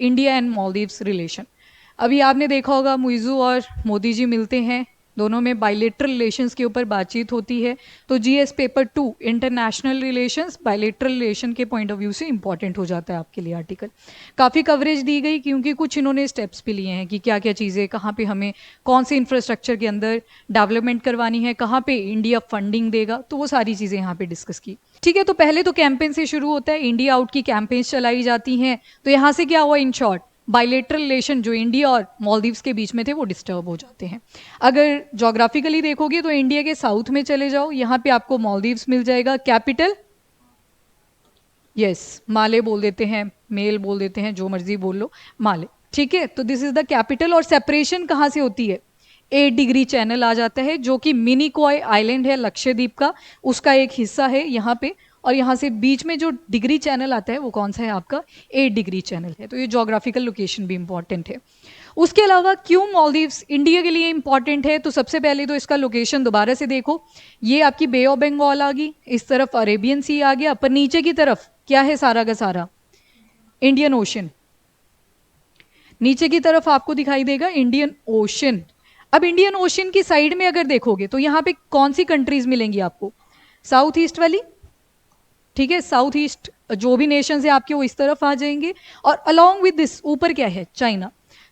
India and Maldives relation. अभी आपने देखा होगा मुइज़ू और मोदी जी मिलते हैं, दोनों में बायलेटरल रिलेशंस के ऊपर बातचीत होती है। तो GS paper 2 international relations bilateral relation के पॉइंट ऑफ व्यू से इंपॉर्टेंट हो जाता है आपके लिए आर्टिकल। काफ़ी कवरेज दी गई क्योंकि कुछ इन्होंने स्टेप्स भी लिए हैं कि क्या क्या चीज़ें कहाँ पे हमें कौन से इंफ्रास्ट्रक्चर के अंदर डेवलपमेंट करवानी है, कहाँ पे इंडिया फंडिंग देगा, तो वो सारी चीज़ें यहाँ पे डिस्कस की। ठीक है, तो पहले तो कैंपेन से शुरू होता है, इंडिया आउट की कैंपेन्स चलाई जाती हैं। तो यहाँ से क्या हुआ, इन शॉर्ट बायलेटरल रिलेशन जो इंडिया और मालदीव्स के बीच में थे वो डिस्टर्ब हो जाते हैं। अगर जोग्राफिकली देखोगे तो इंडिया के साउथ में चले जाओ, यहाँ पे आपको मालदीव्स मिल जाएगा। कैपिटल यस माले बोल देते हैं, मेल बोल देते हैं, जो मर्जी बोल लो, माले। ठीक है, तो दिस इज द कैपिटल। और सेपरेशन कहाँ से होती है, 8 डिग्री चैनल आ जाता है जो कि मिनिकॉय आइलैंड है लक्षद्वीप का, उसका एक हिस्सा है यहाँ पे। और यहाँ से बीच में जो डिग्री चैनल आता है वो कौन सा है आपका, 8 डिग्री चैनल है। तो ये जोग्राफिकल लोकेशन भी इंपॉर्टेंट है। उसके अलावा क्यों मालदीव्स इंडिया के लिए इंपॉर्टेंट है, तो सबसे पहले तो इसका लोकेशन दोबारा से देखो, ये आपकी बे ऑफ बंगाल आ गई, इस तरफ अरेबियन सी आ गया, पर नीचे की तरफ क्या है सारा का सारा, इंडियन ओशन। नीचे की तरफ आपको दिखाई देगा इंडियन ओशन। अब इंडियन ओशन की साइड में अगर देखोगे तो यहाँ पे कौन सी कंट्रीज मिलेंगी आपको, साउथ ईस्ट वाली। ठीक है, साउथ ईस्ट जो भी नेशंस है आपके वो इस तरफ आ जाएंगे। और अलोंग विद दिस ऊपर क्या है, चाइना।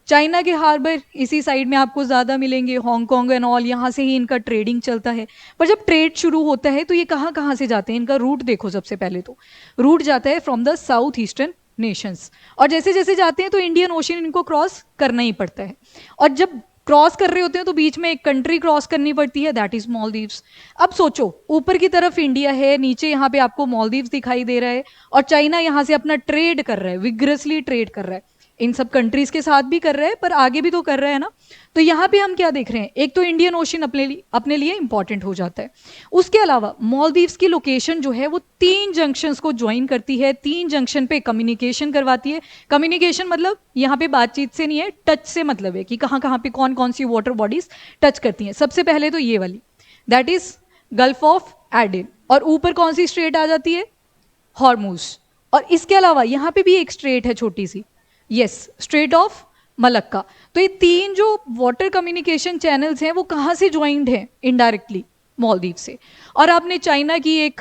चाइना के हार्बर इसी साइड में आपको ज़्यादा मिलेंगे, हांगकांग एंड ऑल, यहाँ से ही इनका ट्रेडिंग चलता है। पर जब ट्रेड शुरू होता है तो ये कहाँ कहाँ से जाते हैं, इनका रूट देखो। सबसे पहले तो रूट जाता है from the south eastern Nations, और जैसे जैसे जाते हैं तो इंडियन ओशन इनको क्रॉस करना ही पड़ता है। और जब क्रॉस कर रहे होते हैं तो बीच में एक कंट्री क्रॉस करनी पड़ती है, दैट इज मालदीव्स। अब सोचो, ऊपर की तरफ इंडिया है, नीचे यहाँ पे आपको मालदीव्स दिखाई दे रहा है, और चाइना यहाँ से अपना ट्रेड कर रहा है, विग्रसली ट्रेड कर रहा है, इन सब कंट्रीज के साथ भी कर रहा है पर आगे भी तो कर रहा है ना। तो यहाँ पे हम क्या देख रहे हैं, एक तो इंडियन ओशन अपने लिए इंपॉर्टेंट हो जाता है। उसके अलावा मालदीव्स की लोकेशन जो है वो 3 जंक्शंस को ज्वाइन करती है, 3 जंक्शन पे कम्युनिकेशन करवाती है। कम्युनिकेशन मतलब यहाँ पे बातचीत से नहीं है, टच से मतलब है कि कहाँ कहाँ पे कौन कौन सी वाटर बॉडीज टच करती हैं। सबसे पहले तो ये वाली, that is gulf of Aiden, और ऊपर कौन सी स्ट्रेट आ जाती है, हॉर्मूज। और इसके अलावा यहाँ पे भी एक स्ट्रेट है छोटी सी, यस, स्ट्रेट ऑफ मलक्का। तो ये 3 जो वाटर कम्युनिकेशन चैनल्स हैं वो कहाँ से ज्वाइंड हैं, इनडायरेक्टली मालदीव से। और आपने चाइना की एक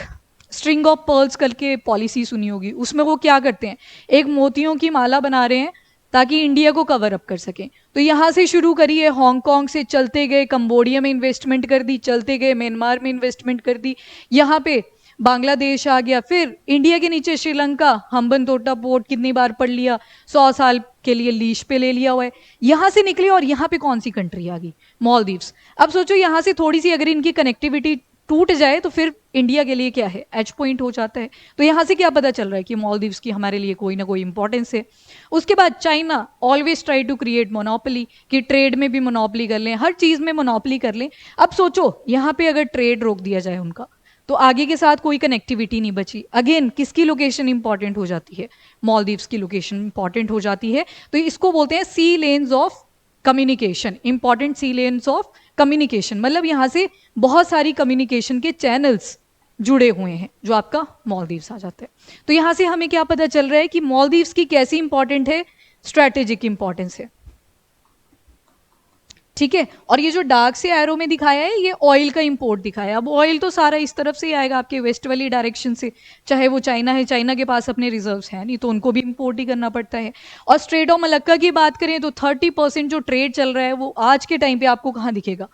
स्ट्रिंग ऑफ पर्ल्स करके पॉलिसी सुनी होगी, उसमें वो क्या करते हैं, एक मोतियों की माला बना रहे हैं ताकि इंडिया को कवर अप कर सकें। तो यहाँ से शुरू करिए, हांगकांग से चलते गए कंबोडिया में इन्वेस्टमेंट कर दी, चलते गए म्यांमार में इन्वेस्टमेंट कर दी, यहाँ पे बांग्लादेश आ गया, फिर इंडिया के नीचे श्रीलंका, हम्बनतोटा पोर्ट कितनी बार पढ़ लिया, 100 साल के लिए लीज पे ले लिया हुआ है। यहाँ से निकले और यहाँ पे कौन सी कंट्री आ गई, मालदीव्स। अब सोचो यहाँ से थोड़ी सी अगर इनकी कनेक्टिविटी टूट जाए तो फिर इंडिया के लिए क्या है, एच पॉइंट हो जाता है। तो यहाँ से क्या पता चल रहा है कि मालदीव्स की हमारे लिए कोई ना कोई इंपॉर्टेंस है। उसके बाद China always try to create monopoly, कि ट्रेड में भी मोनोपोली कर लें, हर चीज़ में मोनोपोली कर लें। अब सोचो यहाँ पे अगर ट्रेड रोक दिया जाए उनका, तो आगे के साथ कोई कनेक्टिविटी नहीं बची। अगेन किसकी लोकेशन इंपॉर्टेंट हो जाती है, मालदीव्स की लोकेशन इंपॉर्टेंट हो जाती है। तो इसको बोलते हैं C lens of communication, important C lens of communication, मतलब यहाँ से बहुत सारी कम्युनिकेशन के चैनल्स जुड़े हुए हैं जो आपका मालदीव्स आ जाता है। तो यहाँ से हमें क्या पता चल रहा है कि मालदीव्स की कैसी इंपॉर्टेंट है, स्ट्रैटेजिक इंपॉर्टेंस है। ठीक है, और ये जो डार्क से एरो में दिखाया है ये ऑयल का इंपोर्ट दिखाया है। अब ऑयल तो सारा इस तरफ से ही आएगा आपके वेस्ट वाली डायरेक्शन से, चाहे वो चाइना है, चाइना के पास अपने रिजर्व्स हैं नहीं तो उनको भी इंपोर्ट ही करना पड़ता है। और स्ट्रेट ऑफ मलक्का की बात करें तो 30% जो ट्रेड चल रहा है वो आज के टाइम पे आपको कहाँ दिखेगा,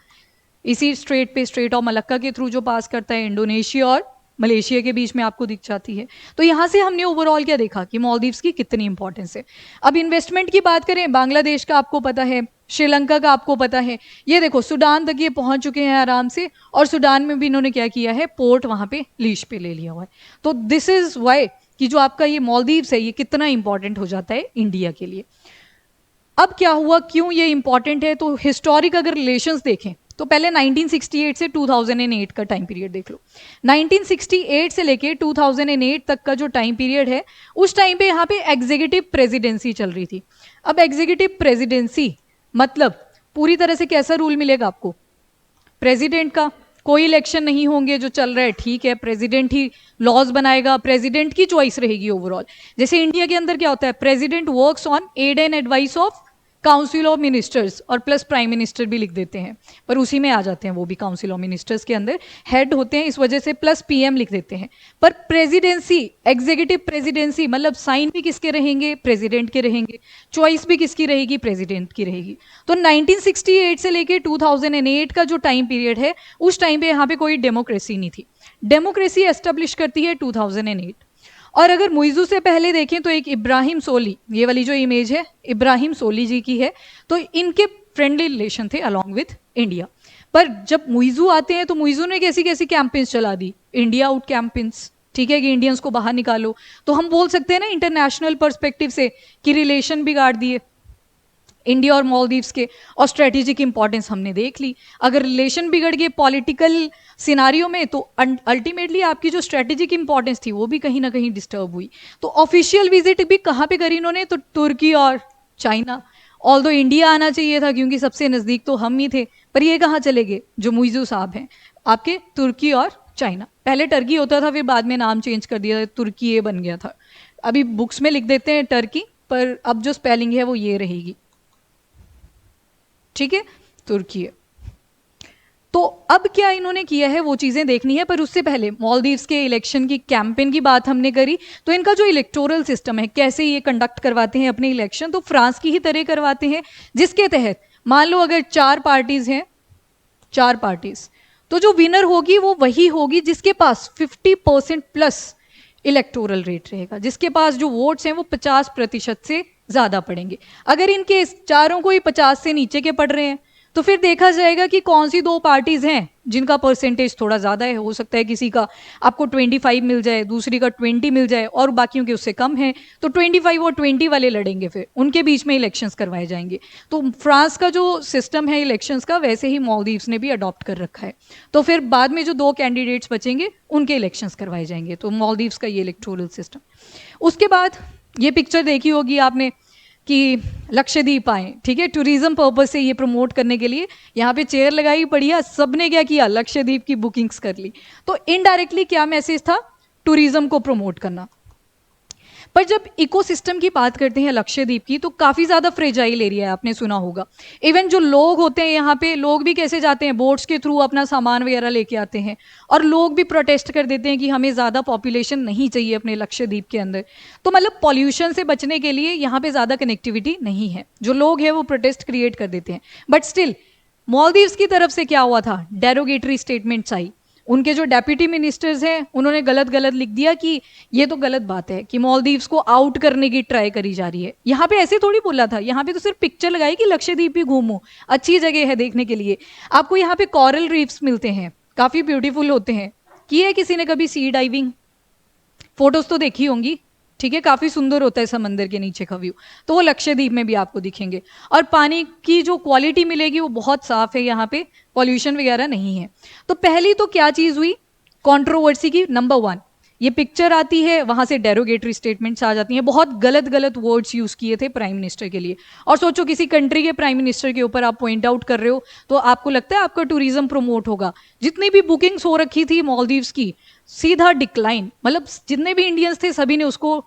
इसी स्ट्रेट पे, स्ट्रेट ऑफ मलक्का के थ्रू जो पास करता है इंडोनेशिया और मलेशिया के बीच में आपको दिख जाती है। तो यहाँ से हमने ओवरऑल क्या देखा कि मालदीव्स की कितनी इंपॉर्टेंस है। अब इन्वेस्टमेंट की बात करें, बांग्लादेश का आपको पता है, श्रीलंका का आपको पता है, ये देखो सूडान तक ये पहुंच चुके हैं आराम से, और सूडान में भी इन्होंने क्या किया है, पोर्ट वहां पे लीज पे ले लिया हुआ है। तो दिस इज वाई कि जो आपका ये मालदीव्स है ये कितना इंपॉर्टेंट हो जाता है इंडिया के लिए। अब क्या हुआ, क्यों ये इंपॉर्टेंट है, तो हिस्टोरिक अगर रिलेशंस देखें तो पहले 1968 से 2008 का टाइम पीरियड देख लो। 1968 से लेके 2008 तक का जो टाइम पीरियड है, उस टाइम पे यहाँ पे एग्जीक्यूटिव प्रेसिडेंसी चल रही थी। अब एग्जीक्यूटिव प्रेसिडेंसी मतलब पूरी तरह से कैसा रूल मिलेगा आपको, प्रेसिडेंट का, कोई इलेक्शन नहीं होंगे, जो चल रहा है ठीक है, प्रेसिडेंट ही लॉज बनाएगा, प्रेसिडेंट की चॉइस रहेगी ओवरऑल। जैसे इंडिया के अंदर क्या होता है, president works on aid and advice of council of ministers, और प्लस प्राइम मिनिस्टर भी लिख देते हैं, पर उसी में आ जाते हैं वो भी, काउंसिल ऑफ मिनिस्टर्स के अंदर हेड होते हैं, इस वजह से प्लस पीएम लिख देते हैं। पर प्रेसिडेंसी, एग्जीक्यूटिव प्रेसिडेंसी, मतलब साइन भी किसके रहेंगे, प्रेसिडेंट के रहेंगे, चॉइस भी किसकी रहेगी, प्रेसिडेंट की रहेगी। तो 1968 से लेके 2008 का जो टाइम पीरियड है, उस टाइम पे यहाँ पे कोई डेमोक्रेसी नहीं थी। डेमोक्रेसी एस्टेब्लिश करती है 2008। और अगर मुइज़ू से पहले देखें तो एक इब्राहिम सोली, ये वाली जो इमेज है इब्राहिम सोली जी की है, तो इनके फ्रेंडली रिलेशन थे अलॉन्ग विथ इंडिया। पर जब मुइज़ू आते हैं तो मुइज़ू ने कैसी कैसी कैंपेन्स चला दी, इंडिया आउट कैंपेन्स, ठीक है, कि इंडियंस को बाहर निकालो। तो हम बोल सकते हैं ना इंटरनेशनल पर्सपेक्टिव से कि रिलेशन बिगाड़ दिए इंडिया और मालदीव्स के, और स्ट्रेटेजिक इंपॉर्टेंस हमने देख ली। अगर रिलेशन बिगड़ गए पॉलिटिकल सिनारियो में, तो अल्टीमेटली आपकी जो स्ट्रेटेजिक इंपॉर्टेंस थी वो भी कहीं ना कहीं डिस्टर्ब हुई। तो ऑफिशियल विजिट भी कहाँ पे करी इन्होंने, तो तुर्की और चाइना। ऑल्दो इंडिया आना चाहिए था क्योंकि सबसे नज़दीक तो हम ही थे, पर ये कहाँ चले गए जो मुइज़ू साहब हैं आपके, तुर्की और चाइना। पहले टर्की होता था, फिर बाद में नाम चेंज कर दिया, तुर्की ये बन गया था। अभी बुक्स में लिख देते हैं टर्की, पर अब जो स्पेलिंग है वो ये रहेगी, ठीक है, तुर्की है। तो अब क्या इन्होंने किया है वो चीज़ें देखनी है, पर उससे पहले मालदीव्स के इलेक्शन की कैंपेन की बात हमने करी। तो इनका जो इलेक्टोरल सिस्टम है, कैसे ये कंडक्ट करवाते हैं अपने इलेक्शन, तो फ्रांस की ही तरह करवाते हैं, जिसके तहत मान लो अगर 4 पार्टीज हैं, 4 पार्टीज, तो जो विनर होगी वो वही होगी जिसके पास 50% प्लस इलेक्टोरल रेट रहेगा, जिसके पास जो वोट्स हैं वो 50% से ज़्यादा पड़ेंगे। अगर इनके चारों को ही 50 से नीचे के पड़ रहे हैं, तो फिर देखा जाएगा कि कौन सी 2 पार्टीज हैं जिनका परसेंटेज थोड़ा ज़्यादा है। हो सकता है किसी का आपको 25 मिल जाए, दूसरी का 20 मिल जाए, और बाकियों के उससे कम है, तो 25 और 20 वाले लड़ेंगे, फिर उनके बीच में इलेक्शंस करवाए जाएंगे। तो फ्रांस का जो सिस्टम है इलेक्शंस का, वैसे ही मालदीव्स ने भी अडॉप्ट कर रखा है। तो फिर बाद में जो 2 कैंडिडेट्स बचेंगे उनके इलेक्शंस करवाए जाएंगे। तो मालदीव्स का ये इलेक्टोरल सिस्टम। उसके बाद ये पिक्चर देखी होगी आपने कि लक्षद्वीप आए, ठीक है, टूरिज्म पर्पज से ये प्रमोट करने के लिए यहाँ पे चेयर लगाई, बढ़िया, सबने क्या किया, लक्षद्वीप की बुकिंग्स कर ली। तो इनडायरेक्टली क्या मैसेज था, टूरिज्म को प्रमोट करना। पर जब इकोसिस्टम की बात करते हैं लक्षद्वीप की, तो काफ़ी ज़्यादा फ्रेजाइल एरिया है, आपने सुना होगा। इवन जो लोग होते हैं यहाँ पे, लोग भी कैसे जाते हैं, बोट्स के थ्रू अपना सामान वगैरह लेके आते हैं, और लोग भी प्रोटेस्ट कर देते हैं कि हमें ज़्यादा पॉपुलेशन नहीं चाहिए अपने लक्षद्वीप के अंदर। तो मतलब पॉल्यूशन से बचने के लिए यहाँ पे ज़्यादा कनेक्टिविटी नहीं है, जो लोग हैं वो प्रोटेस्ट क्रिएट कर देते हैं। बट स्टिल मालदीव्स की तरफ से क्या हुआ था, डेरोगेटरी स्टेटमेंट्स आई। उनके जो डेप्यूटी मिनिस्टर्स हैं उन्होंने गलत गलत लिख दिया कि ये तो गलत बात है कि मालदीव्स को आउट करने की ट्राई करी जा रही है। यहाँ पे ऐसे थोड़ी बोला था, यहाँ पे तो सिर्फ पिक्चर लगाई कि लक्षद्वीप भी घूमो, अच्छी जगह है देखने के लिए। आपको यहाँ पे कॉरल रीफ्स मिलते हैं, काफ़ी ब्यूटीफुल होते हैं। की है किसी ने कभी सी डाइविंग, फोटोज तो देखी होंगी, ठीक है, काफ़ी सुंदर होता है समंदर के नीचे का व्यू, तो वो लक्षद्वीप में भी आपको दिखेंगे। और पानी की जो क्वालिटी मिलेगी वो बहुत साफ है, यहाँ पे पॉल्यूशन वगैरह नहीं है। तो पहली तो क्या चीज़ हुई कंट्रोवर्सी की, नंबर 1 ये पिक्चर आती है, वहाँ से डेरोगेटरी स्टेटमेंट्स आ जाती हैं, बहुत गलत गलत वर्ड्स यूज़ किए थे प्राइम मिनिस्टर के लिए। और सोचो किसी कंट्री के प्राइम मिनिस्टर के ऊपर आप पॉइंट आउट कर रहे हो, तो आपको लगता है आपका टूरिज्म प्रमोट होगा। जितनी भी बुकिंग्स हो रखी थी मालदीव्स की, सीधा डिक्लाइन, मतलब जितने भी इंडियंस थे सभी ने उसको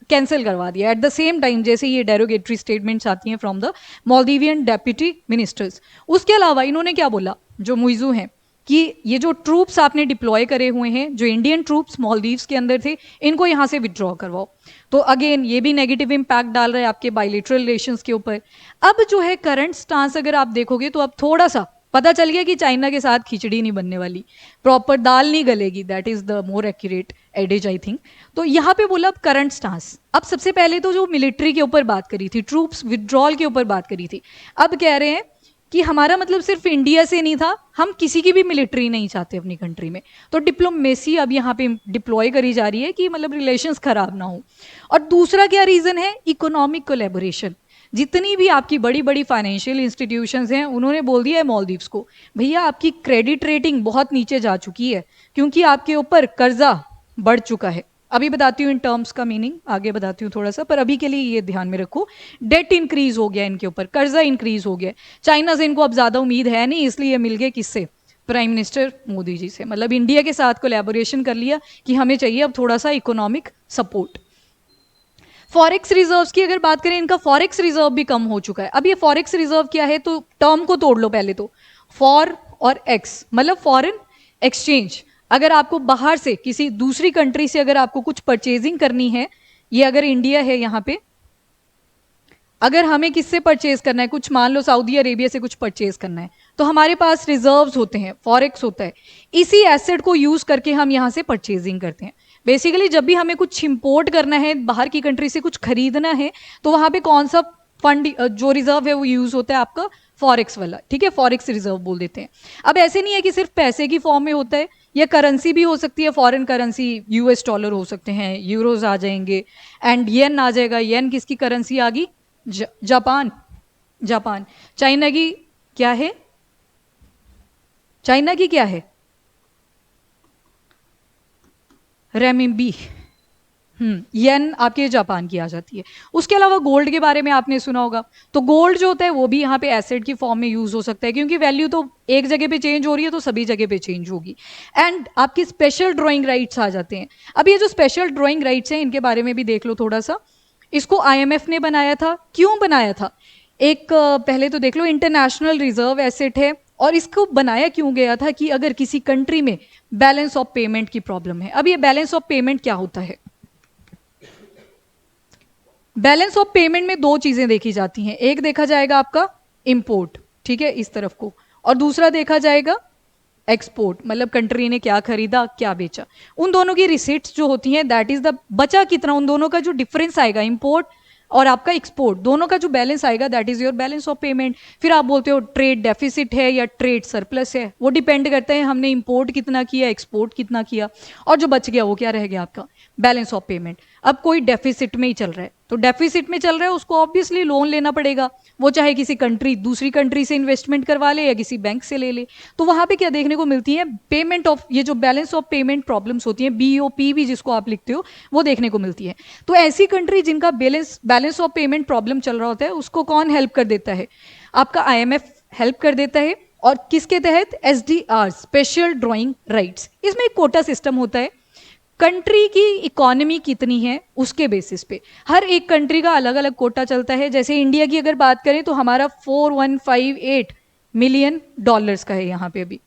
कैंसिल करवा दिया एट द सेम टाइम, जैसे ये डेरोगेटरी स्टेटमेंट्स आती हैं from the Maldivian deputy ministers. उसके अलावा इन्होंने क्या बोला, जो मुइज़ू हैं, कि ये जो ट्रूप्स आपने डिप्लॉय करे हुए हैं, जो इंडियन ट्रूप्स मालदीव्स के अंदर थे, इनको यहाँ से विड्रॉ करवाओ। तो अगेन ये भी नेगेटिव इम्पैक्ट डाल रहा है आपके बायलैटरल रिलेशंस के ऊपर। अब जो है करंट स्टांस अगर आप देखोगे तो अब थोड़ा सा पता चल गया कि चाइना के साथ खिचड़ी नहीं बनने वाली, प्रॉपर दाल नहीं गलेगी, that is the more accurate adage I think. तो यहाँ पे बोला अब करंट स्टांस। अब सबसे पहले तो जो मिलिट्री के ऊपर बात करी थी, ट्रूप्स विड्रॉल के ऊपर बात करी थी, अब कह रहे हैं कि हमारा मतलब सिर्फ इंडिया से नहीं था, हम किसी की भी मिलिट्री नहीं चाहते अपनी कंट्री में। तो डिप्लोमेसी अब यहाँ पे डिप्लॉय करी जा रही है कि मतलब रिलेशंस खराब ना हो। और दूसरा क्या रीज़न है, इकोनॉमिक कोलैबोरेशन। जितनी भी आपकी बड़ी बड़ी फाइनेंशियल इंस्टीट्यूशंस हैं उन्होंने बोल दिया है मालदीव्स को, भैया आपकी क्रेडिट रेटिंग बहुत नीचे जा चुकी है क्योंकि आपके ऊपर कर्जा बढ़ चुका है। अभी बताती हूँ इन टर्म्स का मीनिंग, आगे बताती हूँ थोड़ा सा, पर अभी के लिए ये ध्यान में रखो, डेट इंक्रीज हो गया इनके ऊपर, कर्जा इंक्रीज हो गया। चाइना से इनको अब ज़्यादा उम्मीद है नहीं, इसलिए मिल गए किससे, प्राइम मिनिस्टर मोदी जी से, मतलब इंडिया के साथ कोलैबोरेशन कर लिया कि हमें चाहिए अब थोड़ा सा इकोनॉमिक सपोर्ट। फॉरेक्स रिजर्व्स की अगर बात करें, इनका फॉरेक्स रिजर्व भी कम हो चुका है। अब ये फॉरेक्स रिजर्व क्या है, तो टर्म को तोड़ लो पहले तो। फॉर और एक्स मतलब फॉरेन एक्सचेंज। अगर आपको बाहर से किसी दूसरी कंट्री से अगर आपको कुछ परचेजिंग करनी है, ये अगर इंडिया है यहाँ पे, अगर हमें किससे परचेज करना है, कुछ मान लो सऊदी अरेबिया से कुछ परचेज करना है, तो हमारे पास रिजर्व्स होते हैं, फॉरेक्स होता है। इसी एसेट को यूज करके हम यहाँ से परचेजिंग करते हैं। बेसिकली जब भी हमें कुछ इंपोर्ट करना है, बाहर की कंट्री से कुछ खरीदना है, तो वहां पे कौन सा फंड जो रिजर्व है वो यूज होता है आपका, फॉरेक्स वाला, ठीक है, फॉरेक्स रिजर्व बोल देते हैं। अब ऐसे नहीं है कि सिर्फ पैसे की फॉर्म में होता है, या करेंसी भी हो सकती है, फॉरेन करेंसी, यूएस डॉलर हो सकते हैं, यूरोज आ जाएंगे, एंड येन आ जाएगा। येन किसकी करेंसी आ गई, जापान। जापान। चाइना की क्या है, चाइना की क्या है, रेमिनबी। येन आपके जापान की आ जाती है। उसके अलावा गोल्ड के बारे में आपने सुना होगा, तो गोल्ड जो होता है वो भी यहाँ पे एसेट की फॉर्म में यूज हो सकता है, क्योंकि वैल्यू तो एक जगह पे चेंज हो रही है तो सभी जगह पे चेंज होगी। एंड आपकी स्पेशल ड्राइंग राइट्स आ जाते हैं। अब ये जो स्पेशल ड्राइंग राइट्स हैं, इनके बारे में भी देख लो थोड़ा सा। इसको आईएमएफ ने बनाया था। क्यों बनाया था, एक पहले तो देख लो, इंटरनेशनल रिजर्व एसेट है, और इसको बनाया क्यों गया था कि अगर किसी कंट्री में बैलेंस ऑफ पेमेंट की प्रॉब्लम है। अब ये बैलेंस ऑफ पेमेंट क्या होता है, बैलेंस ऑफ पेमेंट में दो चीजें देखी जाती हैं। एक देखा जाएगा आपका इंपोर्ट, ठीक है, इस तरफ को, और दूसरा देखा जाएगा एक्सपोर्ट, मतलब कंट्री ने क्या खरीदा क्या बेचा। उन दोनों की रिसिट्स जो होती हैं, दैट इज द बचा कितना, उन दोनों का जो डिफरेंस आएगा, इंपोर्ट और आपका एक्सपोर्ट, दोनों का जो बैलेंस आएगा, that is your balance of payment. फिर आप बोलते हो ट्रेड डेफिसिट है या ट्रेड सरप्लस है, वो डिपेंड करता है हमने इंपोर्ट कितना किया, एक्सपोर्ट कितना किया, और जो बच गया वो क्या रह गया आपका, बैलेंस ऑफ पेमेंट। अब कोई डेफिसिट में ही चल रहा है, तो डेफिसिट में चल रहा है, उसको ऑब्वियसली लोन लेना पड़ेगा, वो चाहे किसी कंट्री दूसरी कंट्री से इन्वेस्टमेंट करवा ले या किसी बैंक से ले ले। तो वहां पे क्या देखने को मिलती है, पेमेंट ऑफ, ये जो बैलेंस ऑफ पेमेंट प्रॉब्लम्स होती हैं, बीओपी भी जिसको आप लिखते हो, वो देखने को मिलती है। तो ऐसी कंट्री जिनका बैलेंस ऑफ पेमेंट प्रॉब्लम चल रहा होता है, उसको कौन हेल्प कर देता है, आपका आईएमएफ हेल्प कर देता है। और किसके तहत, एसडीआर, स्पेशल ड्राइंग राइट्स। इसमें एक कोटा सिस्टम होता है, कंट्री की इकोनॉमी कितनी है उसके बेसिस पे हर एक कंट्री का अलग अलग कोटा चलता है। जैसे इंडिया की अगर बात करें तो हमारा 4158 मिलियन डॉलर्स का है यहाँ पे अभी,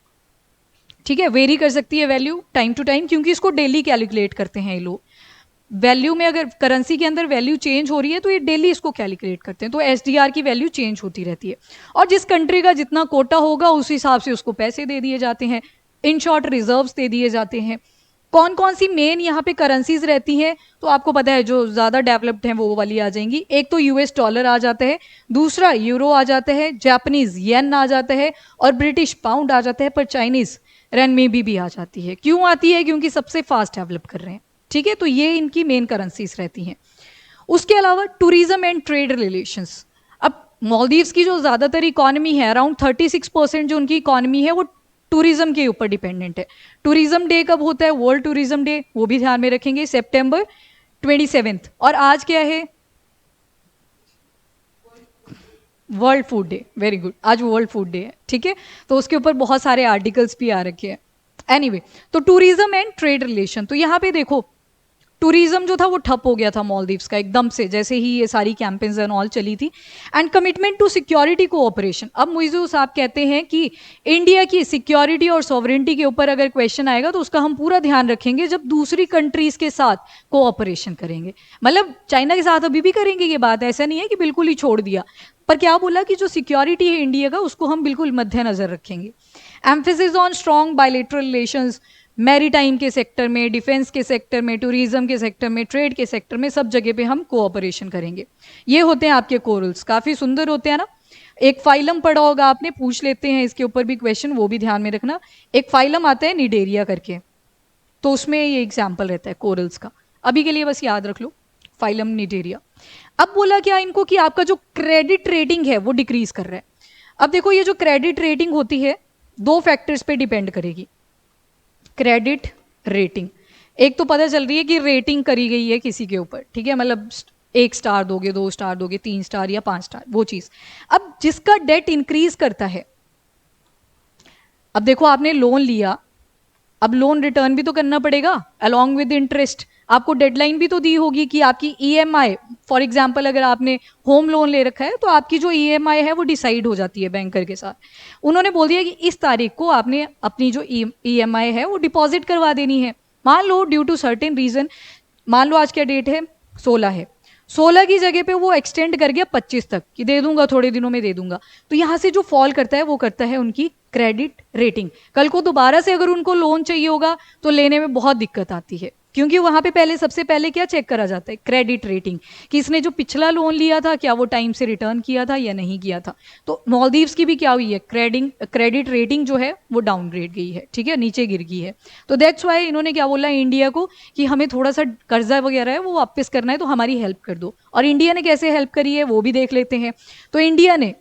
ठीक है। वेरी कर सकती है वैल्यू टाइम टू टाइम, क्योंकि इसको डेली कैलकुलेट करते हैं ये लोग। वैल्यू में अगर करेंसी के अंदर वैल्यू चेंज हो रही है तो ये डेली इसको कैलकुलेट करते हैं, तो एसडीआर की वैल्यू चेंज होती रहती है। और जिस कंट्री का जितना कोटा होगा उस हिसाब से उसको पैसे दे दिए जाते हैं, इन शॉर्ट रिजर्व्स दे दिए जाते हैं। कौन कौन सी मेन यहाँ पे करेंसीज रहती हैं, तो आपको पता है जो ज़्यादा डेवलप्ड हैं वो वाली आ जाएंगी। एक तो यूएस डॉलर आ जाता है, दूसरा यूरो आ जाता है, जापानीज येन आ जाता है, और ब्रिटिश पाउंड आ जाता है, पर चाइनीज रेनमीबी भी आ जाती है। क्यों आती है, क्योंकि सबसे फास्ट डेवलप कर रहे हैं, ठीक है। तो ये इनकी मेन करेंसीज रहती हैं। उसके अलावा टूरिज्म एंड ट्रेड रिलेशंस। अब मालदीव्स की जो ज़्यादातर इकोनॉमी है, अराउंड 36% जो उनकी इकोनॉमी है वो टूरिज्म के ऊपर डिपेंडेंट है। टूरिज्म डे कब होता है, वर्ल्ड टूरिज्म डे, वो भी ध्यान में रखेंगे, सितंबर 27। और आज क्या है, world food day, very good, आज वर्ल्ड फूड डे है, ठीक है। तो उसके ऊपर बहुत सारे आर्टिकल्स भी आ रखे हैं। एनीवे, तो टूरिज्म एंड ट्रेड रिलेशन, तो यहाँ पे देखो टूरिज्म जो था वो ठप हो गया था मालदीव्स का एकदम से, जैसे ही ये सारी कैंपेन्स एंड ऑल चली थी। And commitment to security cooperation. अब मुइज़ू साहब कहते हैं कि इंडिया की सिक्योरिटी और सॉवरेंटी के ऊपर अगर क्वेश्चन आएगा तो उसका हम पूरा ध्यान रखेंगे जब दूसरी कंट्रीज के साथ कोऑपरेशन करेंगे। मतलब चाइना के साथ अभी भी करेंगे ये बात, ऐसा नहीं है कि बिल्कुल ही छोड़ दिया, पर क्या बोला कि जो सिक्योरिटी है इंडिया का उसको हम बिल्कुल मद्देनजर रखेंगे। Emphasis on strong bilateral relations, maritime के सेक्टर में, डिफेंस के सेक्टर में, टूरिज्म के सेक्टर में, ट्रेड के सेक्टर में, सब जगह पे हम कोऑपरेशन करेंगे। ये होते हैं आपके कोरल्स, काफ़ी सुंदर होते हैं ना। एक फाइलम पढ़ा होगा आपने, पूछ लेते हैं इसके ऊपर भी क्वेश्चन, वो भी ध्यान में रखना। एक फाइलम आता है निडेरिया करके, तो उसमें ये एग्जाम्पल रहता है कोरल्स का, अभी के लिए बस याद रख लो, फाइलम निडेरिया। अब बोला क्या इनको कि आपका जो क्रेडिट रेटिंग है वो डिक्रीज कर रहा है। अब देखो ये जो क्रेडिट रेटिंग होती है दो फैक्टर्स पे डिपेंड करेगी। क्रेडिट रेटिंग, एक तो पता चल रही है कि रेटिंग करी गई है किसी के ऊपर, ठीक है, मतलब 1 स्टार दोगे, 2 स्टार दोगे, 3 स्टार या 5 स्टार, वो चीज़। अब जिसका डेट इंक्रीज करता है, अब देखो आपने लोन लिया, अब लोन रिटर्न भी तो करना पड़ेगा अलॉन्ग विद इंटरेस्ट। आपको डेडलाइन भी तो दी होगी कि आपकी ईएमआई, फॉर एग्जांपल अगर आपने होम लोन ले रखा है तो आपकी जो ईएमआई है वो डिसाइड हो जाती है बैंकर के साथ। उन्होंने बोल दिया कि इस तारीख को आपने अपनी जो ईएमआई है वो डिपॉजिट करवा देनी है। मान लो ड्यू टू सर्टेन रीजन, मान लो आज क्या डेट है, 16 है, 16 की जगह पे वो एक्सटेंड कर गया 25 तक कि दे दूंगा, थोड़े दिनों में दे दूंगा। तो यहाँ से जो फॉल करता है वो करता है उनकी क्रेडिट रेटिंग। कल को दोबारा से अगर उनको लोन चाहिए होगा तो लेने में बहुत दिक्कत आती है, क्योंकि वहां पे पहले सबसे पहले क्या चेक करा जाता है, क्रेडिट रेटिंग, कि इसने जो पिछला लोन लिया था क्या वो टाइम से रिटर्न किया था या नहीं किया था। तो मालदीव्स की भी क्या हुई है, क्रेडिट रेटिंग जो है वो डाउनग्रेड गई है, ठीक है, नीचे गिर गई है। तो दैट्स वाई इन्होंने क्या बोला इंडिया को कि हमें थोड़ा सा कर्जा वगैरह है वो वापस करना है, तो हमारी हेल्प कर दो। और इंडिया ने कैसे हेल्प करी है वो भी देख लेते हैं। तो इंडिया ने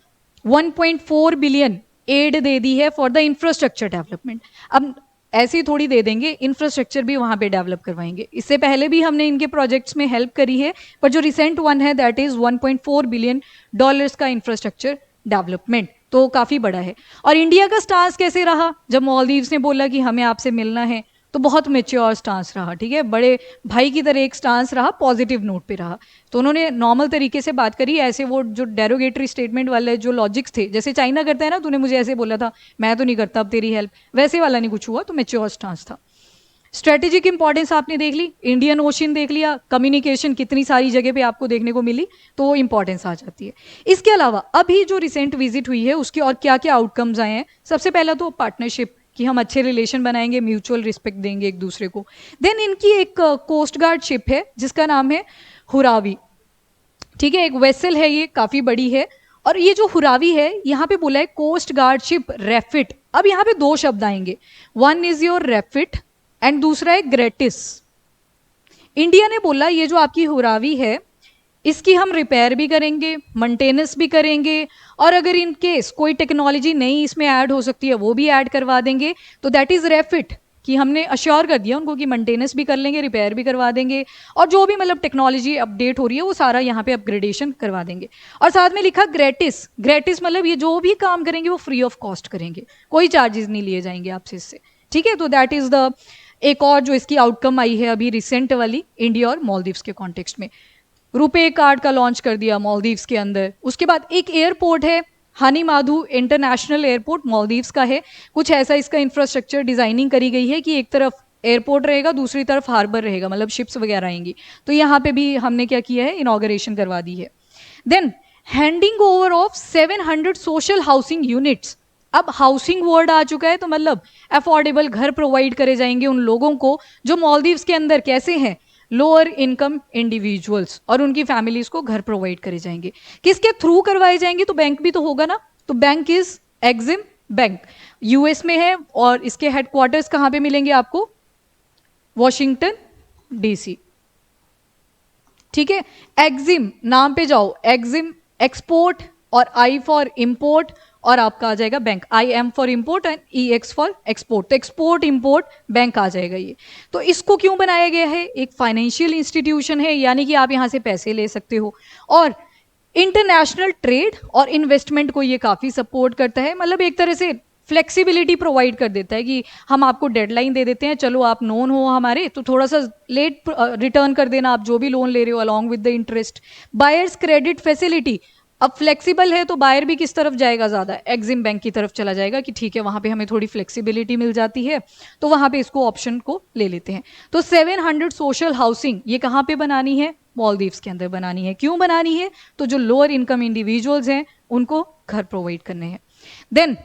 1.4 बिलियन एड दे दी है फॉर द इंफ्रास्ट्रक्चर डेवलपमेंट। अब ऐसे ही थोड़ी दे देंगे, इंफ्रास्ट्रक्चर भी वहां पे डेवलप करवाएंगे। इससे पहले भी हमने इनके प्रोजेक्ट्स में हेल्प करी है, पर जो रिसेंट वन है दैट इज 1.4 बिलियन डॉलर्स का इंफ्रास्ट्रक्चर डेवलपमेंट, तो काफी बड़ा है। और इंडिया का स्टांस कैसे रहा, जब मालदीव्स ने बोला कि हमें आपसे मिलना है तो बहुत मेच्योर स्टांस रहा, ठीक है, बड़े भाई की तरह एक स्टांस रहा, पॉजिटिव नोट पे रहा। तो उन्होंने नॉर्मल तरीके से बात करी, ऐसे वो जो डेरोगेटरी स्टेटमेंट वाले जो लॉजिक्स थे, जैसे चाइना करता है ना, तूने मुझे ऐसे बोला था मैं तो नहीं करता अब तेरी हेल्प, वैसे वाला नहीं कुछ हुआ, तो मेच्योर स्टांस था। स्ट्रेटेजिक इंपॉर्टेंस आपने देख ली, इंडियन ओशन देख लिया, कम्युनिकेशन कितनी सारी जगह पे आपको देखने को मिली, तो वो इंपॉर्टेंस आ जाती है। इसके अलावा अभी जो रिसेंट विजिट हुई है उसकी और क्या क्या आउटकम्स आए हैं, सबसे पहला तो पार्टनरशिप, कि हम अच्छे रिलेशन बनाएंगे, म्यूचुअल रिस्पेक्ट देंगे एक दूसरे को। देन इनकी एक कोस्ट गार्ड शिप है जिसका नाम है हुरावी, ठीक है, एक वेसल है, ये काफी बड़ी है। और ये जो हुरावी है यहाँ पे बोला है कोस्ट गार्ड शिप रेफिट। अब यहाँ पे दो शब्द आएंगे, वन इज योर रेफिट एंड दूसरा है ग्रेटिस। इंडिया ने बोला ये जो आपकी हुरावी है इसकी हम रिपेयर भी करेंगे, मेंटेनेंस भी करेंगे, और अगर इन केस कोई टेक्नोलॉजी नई इसमें ऐड हो सकती है वो भी ऐड करवा देंगे। तो दैट इज रेफिट, कि हमने अश्योर कर दिया उनको कि मेंटेनेंस भी कर लेंगे, रिपेयर भी करवा देंगे, और जो भी मतलब टेक्नोलॉजी अपडेट हो रही है वो सारा यहाँ पे अपग्रेडेशन करवा देंगे। और साथ में लिखा ग्रेटिस, ग्रेटिस मतलब ये जो भी काम करेंगे वो फ्री ऑफ कॉस्ट करेंगे, कोई चार्जेस नहीं लिए जाएंगे आपसे इससे, ठीक है। तो दैट इज द एक और जो इसकी आउटकम आई है अभी रिसेंट वाली इंडिया और मालदीव्स के कॉन्टेक्स्ट में। रुपे कार्ड का लॉन्च कर दिया मालदीव्स के अंदर। उसके बाद एक एयरपोर्ट है हानी माधु इंटरनेशनल एयरपोर्ट, मालदीव्स का है। कुछ ऐसा इसका इंफ्रास्ट्रक्चर डिजाइनिंग करी गई है कि एक तरफ एयरपोर्ट रहेगा दूसरी तरफ हार्बर रहेगा, मतलब शिप्स वगैरह आएंगी। तो यहाँ पे भी हमने क्या किया है, इनॉग्रेशन करवा दी है। Then handing over of 700 social housing units. अब हाउसिंग वर्ड आ चुका है, तो मतलब अफोर्डेबल घर प्रोवाइड करे जाएंगे उन लोगों को जो मालदीव्स के अंदर कैसे हैं, लोअर इनकम इंडिविजुअल्स, और उनकी फैमिलीज को घर प्रोवाइड करे जाएंगे। किसके थ्रू करवाए जाएंगे, तो बैंक भी तो होगा ना, तो bank is Exim bank, US में है, और इसके हेडक्वार्टर्स कहां पे मिलेंगे आपको, वॉशिंगटन डीसी, ठीक है। एक्जिम नाम पे जाओ, एक्जिम एक्सपोर्ट और आई फॉर इंपोर्ट, और आपका आ जाएगा bank, I am for import and E x for export, तो एक्सपोर्ट इंपोर्ट बैंक आ जाएगा ये। तो इसको क्यों बनाया गया है, एक फाइनेंशियल इंस्टीट्यूशन है, यानी कि आप यहां से पैसे ले सकते हो, और इंटरनेशनल ट्रेड और इन्वेस्टमेंट को ये काफी सपोर्ट करता है, मतलब एक तरह से फ्लेक्सिबिलिटी प्रोवाइड कर देता है कि हम आपको डेडलाइन दे देते हैं, चलो आप नोन हो हमारे तो थोड़ा सा लेट रिटर्न कर देना आप जो भी लोन ले रहे हो along with the interest. Buyers credit facility, अब फ्लेक्सिबल है तो बायर भी किस तरफ जाएगा, ज्यादा एक्जिम बैंक की तरफ चला जाएगा कि ठीक है वहां पे हमें थोड़ी फ्लेक्सिबिलिटी मिल जाती है, तो वहां पे इसको ऑप्शन को ले लेते हैं। तो 700 सोशल हाउसिंग ये कहाँ पे बनानी है, मालदीव्स के अंदर बनानी है। क्यों बनानी है, तो जो लोअर इनकम इंडिविजुअल्स हैं उनको घर प्रोवाइड करने हैं। देन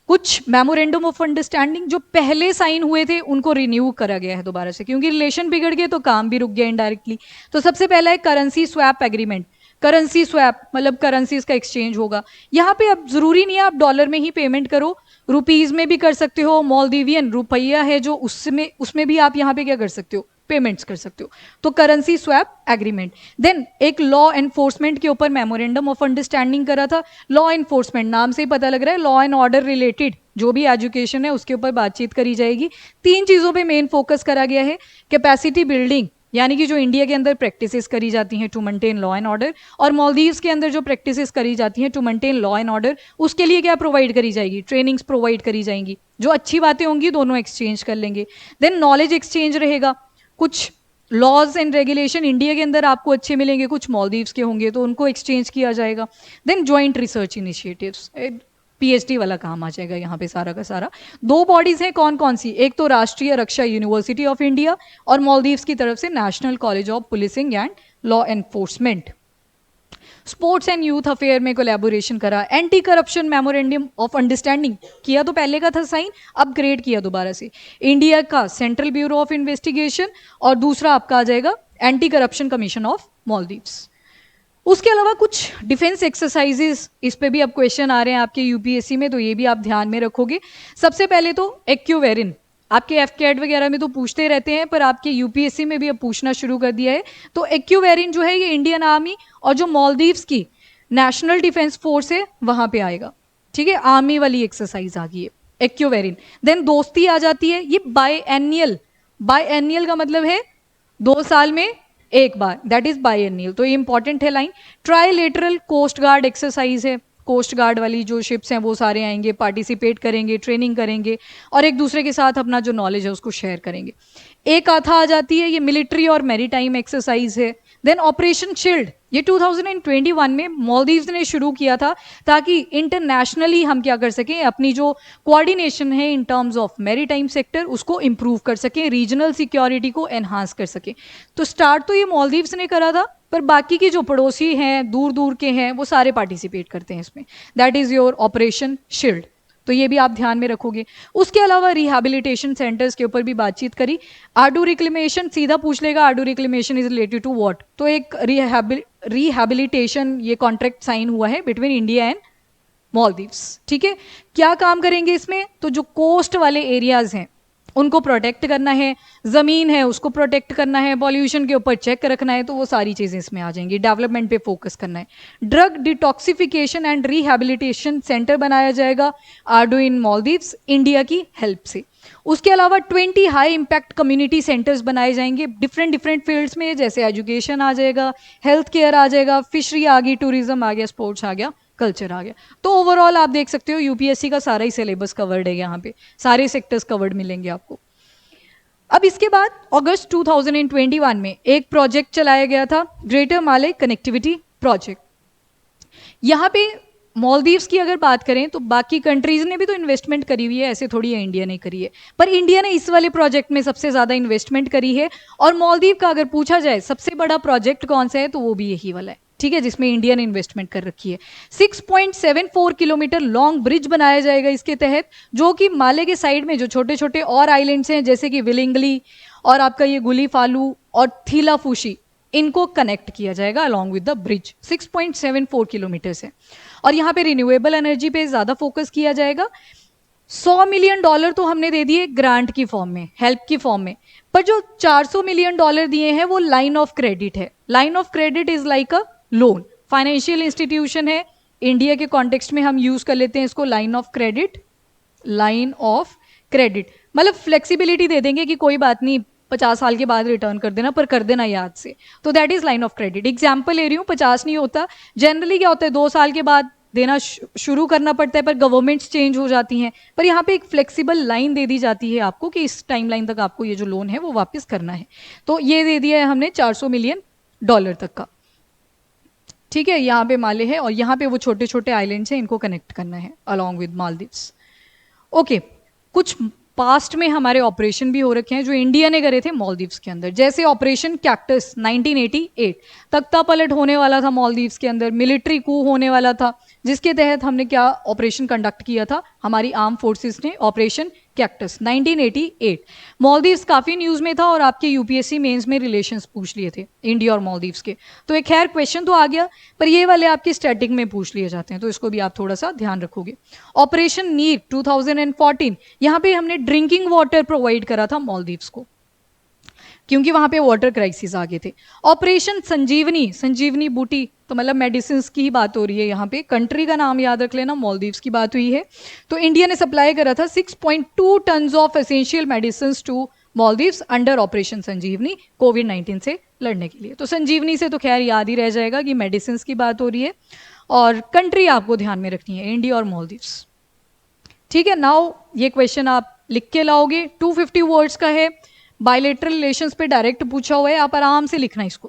कुछ मेमोरेंडम ऑफ अंडरस्टैंडिंग जो पहले साइन हुए थे उनको रिन्यू करा गया है दोबारा से, क्योंकि रिलेशन बिगड़ गए तो काम भी रुक गया इनडायरेक्टली। तो सबसे पहला है currency swap agreement. Currency swap मतलब करेंसीज का एक्सचेंज होगा। यहाँ पे अब जरूरी नहीं है आप डॉलर में ही पेमेंट करो, रुपीज में भी कर सकते हो, मालदीवियन रुपया है जो उसमें भी आप यहाँ पे क्या कर सकते हो, पेमेंट्स कर सकते हो। तो करेंसी स्वैप एग्रीमेंट। देन एक लॉ एनफोर्समेंट के ऊपर मेमोरेंडम ऑफ अंडरस्टैंडिंग करा था। लॉ एनफोर्समेंट नाम से ही पता लग रहा है लॉ एंड ऑर्डर रिलेटेड जो भी एजुकेशन है उसके ऊपर बातचीत करी जाएगी। 3 चीजों पे मेन फोकस करा गया है, कैपेसिटी बिल्डिंग, यानी कि जो इंडिया के अंदर प्रैक्टिसेस करी जाती हैं to maintain law and order, और मालदीव्स के अंदर जो प्रैक्टिसेस करी जाती हैं to maintain law and order, उसके लिए क्या प्रोवाइड करी जाएगी, ट्रेनिंग्स प्रोवाइड करी जाएंगी। जो अच्छी बातें होंगी दोनों एक्सचेंज कर लेंगे। देन नॉलेज एक्सचेंज रहेगा, कुछ लॉज एंड रेगुलेशन इंडिया के अंदर आपको अच्छे मिलेंगे, कुछ मालदीव्स के होंगे तो उनको एक्सचेंज किया जाएगा। Then joint research initiatives, PhD वाला काम आ जाएगा यहाँ पे सारा का सारा। दो बॉडीज हैं कौन कौन सी, एक तो राष्ट्रीय रक्षा यूनिवर्सिटी ऑफ इंडिया और मालदीव्स की तरफ से national college of policing and law enforcement. Sports and youth affair में कोलैबोरेशन करा। Anti corruption memorandum of understanding किया तो पहले का था साइन, अपग्रेड किया दोबारा से। इंडिया का सेंट्रल ब्यूरो ऑफ इन्वेस्टिगेशन और दूसरा आपका आ जाएगा anti corruption commission of Maldives. उसके अलावा कुछ डिफेंस एक्सरसाइजेस, इस पे भी अब क्वेश्चन आ रहे हैं आपके यूपीएससी में, तो ये भी आप ध्यान में रखोगे। सबसे पहले तो एक्यूवेरिन, आपके एफकेट वगैरह में तो पूछते रहते हैं पर आपके यूपीएससी में भी अब पूछना शुरू कर दिया है। तो एक्यूवेरिन जो है ये इंडियन आर्मी और जो मालदीव्स की नेशनल डिफेंस फोर्स है वहां पे आएगा, ठीक है, आर्मी वाली एक्सरसाइज आ गई है एक्यूवेरिन। देन दोस्ती आ जाती है, ये बायएनियल, बायएनियल का मतलब है 2 साल में एक बार, दैट इज बायएनियल, तो ये इंपॉर्टेंट है line. Trilateral coast guard exercise है, कोस्ट गार्ड वाली जो शिप्स हैं वो सारे आएंगे, पार्टिसिपेट करेंगे, ट्रेनिंग करेंगे और एक दूसरे के साथ अपना जो नॉलेज है उसको शेयर करेंगे। एक आथा आ जाती है, ये मिलिट्री और मैरीटाइम एक्सरसाइज है। देन ऑपरेशन शील्ड, ये 2021 में मालदीव्स ने शुरू किया था ताकि इंटरनेशनली हम क्या कर सकें, अपनी जो कोऑर्डिनेशन है in terms of maritime sector उसको इंप्रूव कर सकें, रीजनल सिक्योरिटी को एनहांस कर सकें। तो स्टार्ट तो ये मालदीव्स ने करा था पर बाकी के जो पड़ोसी हैं दूर दूर के हैं वो सारे पार्टिसिपेट करते हैं इसमें, that is your operation shield. तो ये भी आप ध्यान में रखोगे। उसके अलावा रिहैबिलिटेशन सेंटर्स के ऊपर भी बातचीत करी। आडू रिक्लेमेशन सीधा पूछ लेगा, Addu reclamation is related to what, तो एक रिहैबिलिटेशन ये कॉन्ट्रैक्ट साइन हुआ है बिटवीन इंडिया एंड मालदीव्स, ठीक है। क्या काम करेंगे इसमें, तो जो कोस्ट वाले एरियाज हैं उनको प्रोटेक्ट करना है, ज़मीन है उसको प्रोटेक्ट करना है, पॉल्यूशन के ऊपर चेक रखना है, तो वो सारी चीज़ें इसमें आ जाएंगी। डेवलपमेंट पे फोकस करना है। Drug detoxification and rehabilitation centre बनाया जाएगा आडू इन मालदीव्स इंडिया की हेल्प से। उसके अलावा 20 हाई इम्पैक्ट कम्युनिटी सेंटर्स बनाए जाएंगे डिफरेंट डिफरेंट फील्ड्स में, जैसे एजुकेशन आ जाएगा, हेल्थ केयर आ जाएगा, फिशरी आ गई, टूरिज्म आ गया, स्पोर्ट्स आ गया, कल्चर आ गया। तो ओवरऑल आप देख सकते हो यूपीएससी का सारा ही सिलेबस कवर्ड है, यहाँ पे सारे सेक्टर्स कवर्ड मिलेंगे आपको। अब इसके बाद अगस्त 2021 में एक प्रोजेक्ट चलाया गया था, ग्रेटर माले कनेक्टिविटी प्रोजेक्ट। यहाँ पे मालदीव्स की अगर बात करें तो बाकी कंट्रीज ने भी तो इन्वेस्टमेंट करी हुई है, ऐसे थोड़ी है इंडिया ने करी है, पर इंडिया ने इस वाले प्रोजेक्ट में सबसे ज़्यादा इन्वेस्टमेंट करी है। और मालदीव का अगर पूछा जाए सबसे बड़ा प्रोजेक्ट कौन सा है तो वो भी यही वाला है, ठीक है, जिसमें इंडिया ने इन्वेस्टमेंट कर रखी है। 6.74 किलोमीटर लॉन्ग ब्रिज बनाया जाएगा इसके तहत, जो कि माले के साइड में जो छोटे छोटे और आइलैंड्स हैं जैसे कि विलिंगली और आपका ये गुली फालू और थीलाफूशी, इनको कनेक्ट किया जाएगा along with the bridge. 6.74 kilometre है। और यहाँ पे रिन्यूएबल एनर्जी पे ज़्यादा फोकस किया जाएगा। $100 मिलियन तो हमने दे दिए ग्रांट की फॉर्म में, हेल्प की फॉर्म में, पर जो $400 मिलियन दिए हैं वो लाइन ऑफ क्रेडिट है। Line of credit is like a loan, financial institution है, इंडिया के कॉन्टेक्स्ट में हम यूज कर लेते हैं इसको line of credit. Line of credit मतलब फ्लेक्सिबिलिटी दे देंगे कि कोई बात नहीं 50 साल के बाद रिटर्न कर देना, पर कर देना याद से, तो that is line of credit. Example ले रही हूँ, 50 नहीं होता, जनरली क्या होता है 2 साल के बाद देना शुरू करना पड़ता है, पर गवर्नमेंट्स चेंज हो जाती हैं, पर यहाँ पे एक फ्लेक्सिबल लाइन दे दी जाती है आपको कि इस टाइमलाइन तक आपको ये जो लोन है वो वापस करना है। तो ये दे दिया है हमने $400 मिलियन तक का, ठीक है। यहाँ पे माले है और यहाँ पे वो छोटे छोटे आइलैंड्स हैं, इनको कनेक्ट करना है अलॉन्ग विद मालदीव्स। ओके, कुछ पास्ट में हमारे ऑपरेशन भी हो रखे हैं जो इंडिया ने करे थे मालदीव्स के अंदर, जैसे ऑपरेशन कैक्टस 1988, तख्ता पलट होने वाला था मालदीव्स के अंदर, मिलिट्री कू होने वाला था, जिसके तहत हमने क्या ऑपरेशन कंडक्ट किया था, हमारी आर्म फोर्सेस ने ऑपरेशन कैक्टस 1988। मालदीव्स काफ़ी न्यूज़ में था और आपके यूपीएससी मेंस में रिलेशंस पूछ लिए थे इंडिया और मालदीव्स के, तो एक खैर क्वेश्चन तो आ गया, पर ये वाले आपके स्टैटिक में पूछ लिए जाते हैं, तो इसको भी आप थोड़ा सा ध्यान रखोगे। ऑपरेशन नीर 2014, यहाँ पे हमने ड्रिंकिंग वाटर प्रोवाइड करा था मालदीव्स को, क्योंकि वहां पे वाटर क्राइसिस आ गए थे। ऑपरेशन संजीवनी, संजीवनी बूटी तो मतलब मेडिसिन की ही बात हो रही है यहाँ पे, कंट्री का नाम याद रख लेना, मालदीव्स की बात हुई है। तो इंडिया ने सप्लाई करा था 6.2 tons of essential medicine to Maldives under Operation Sanjeevani कोविड-19 से लड़ने के लिए। तो संजीवनी से तो खैर याद ही रह जाएगा कि मेडिसिन की बात हो रही है, और कंट्री आपको ध्यान में रखनी है इंडिया और मालदीव्स। ठीक है, नाउ ये क्वेश्चन आप लिख के लाओगे, 250 वर्ड्स का है, बायलेटरल रिलेशंस पे डायरेक्ट पूछा हुआ है, आप आराम से लिखना इसको।